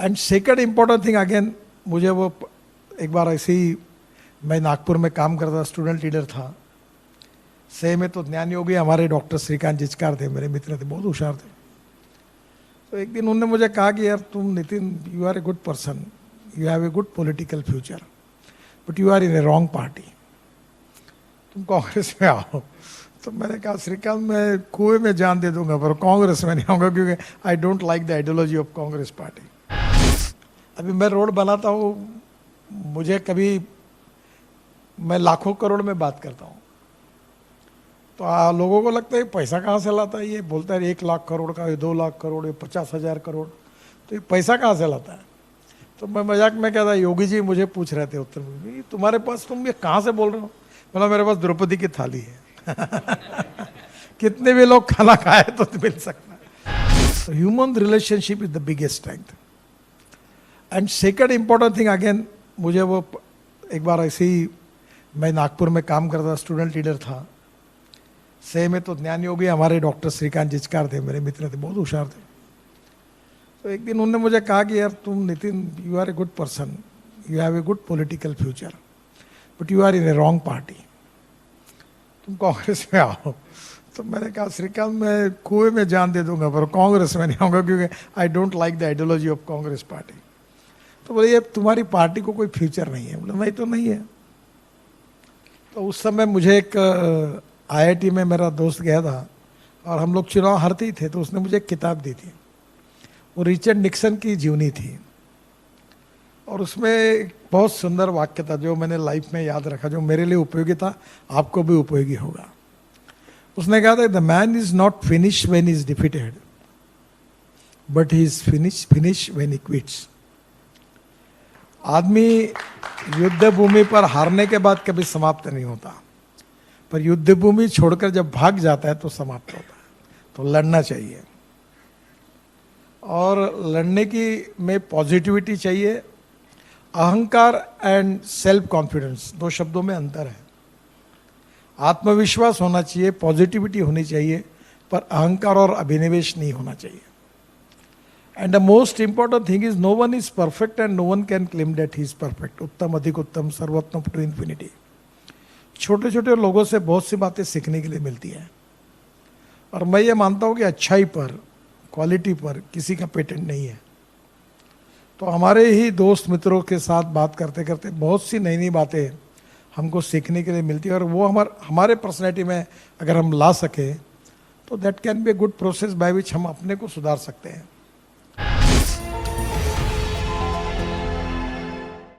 And second important thing again, मुझे वो एक बार ऐसे ही मैं नागपुर में काम करता, स्टूडेंट लीडर था, सही में तो ज्ञान योगी हमारे डॉक्टर श्रीकांत जिचकार थे, मेरे मित्र थे, बहुत होशियार थे। तो एक दिन उन्होंने मुझे कहा कि यार तुम Nitin, you are a good person, you have a good political future, but you are in a wrong party, तुम कांग्रेस में आओ। तो मैंने कहा श्रीकांत, मैं कुएं में जान दे दूंगा पर कांग्रेस में नहीं आऊँगा, क्योंकि I don't like the ideology of Congress party. अभी मैं रोड बनाता हूँ, मुझे कभी, मैं लाखों करोड़ में बात करता हूँ, तो लोगों को लगता है पैसा कहाँ से लाता है, ये बोलता है 1 लाख करोड़ का, ये 2 लाख करोड़, ये 50,000 करोड़, तो ये पैसा कहाँ से लाता है। तो मैं मजाक में कहता, योगी जी मुझे पूछ रहे थे उत्तर में, तुम्हारे पास, तुम ये कहाँ से बोल रहे हो। मतलब मेरे पास द्रौपदी की थाली है कितने भी लोग खाना खाए तो मिल सकता है। तो human relationship is the biggest strength. And second important thing again, मुझे वो एक बार ऐसे ही मैं नागपुर में काम करता, स्टूडेंट लीडर था, सही में तो ज्ञान योगी हमारे डॉक्टर श्रीकांत जिचकार थे, मेरे मित्र थे, बहुत होशियार थे। तो एक दिन उन्होंने मुझे कहा कि यार तुम Nitin, you are a good person, you have a good political future, but you are in a wrong party, तुम कांग्रेस में आओ। तो मैंने कहा श्रीकांत, मैं कुएं में जान दे दूंगा पर कांग्रेस में नहीं आऊँगा, क्योंकि I don't like the ideology of Congress party. तो बोले ये तुम्हारी पार्टी को कोई फ्यूचर नहीं है। बोले नहीं तो नहीं है। तो उस समय मुझे एक IIT में मेरा दोस्त गया था और हम लोग चुनाव हारते ही थे, तो उसने मुझे एक किताब दी थी, वो रिचर्ड निक्सन की जीवनी थी, और उसमें एक बहुत सुंदर वाक्य था जो मैंने लाइफ में याद रखा, जो मेरे लिए उपयोगी था, आपको भी उपयोगी होगा। उसने कहा था, the man is not finish when he is defeated, but he is finish when he quits. आदमी युद्ध भूमि पर हारने के बाद कभी समाप्त नहीं होता, पर युद्ध भूमि छोड़कर जब भाग जाता है तो समाप्त होता है। तो लड़ना चाहिए, और लड़ने की में पॉजिटिविटी चाहिए। अहंकार एंड सेल्फ कॉन्फिडेंस, 2 शब्दों में अंतर है। आत्मविश्वास होना चाहिए, पॉजिटिविटी होनी चाहिए, पर अहंकार और अभिनिवेश नहीं होना चाहिए। And the most important thing is no one is perfect and no one can claim that he is perfect. उत्तम अधिक उत्तम, सर्वोत्तम टू इन्फिनिटी। छोटे छोटे लोगों से बहुत सी बातें सीखने के लिए मिलती हैं, और मैं ये मानता हूँ कि अच्छाई पर, क्वालिटी पर किसी का पेटेंट नहीं है। तो हमारे ही दोस्त मित्रों के साथ बात करते करते बहुत सी नई नई बातें हमको सीखने के लिए मिलती है, और वो हमारे पर्सनैलिटी में अगर हम ला सके तो that can be a good process by which हम अपने को सुधार सकते हैं।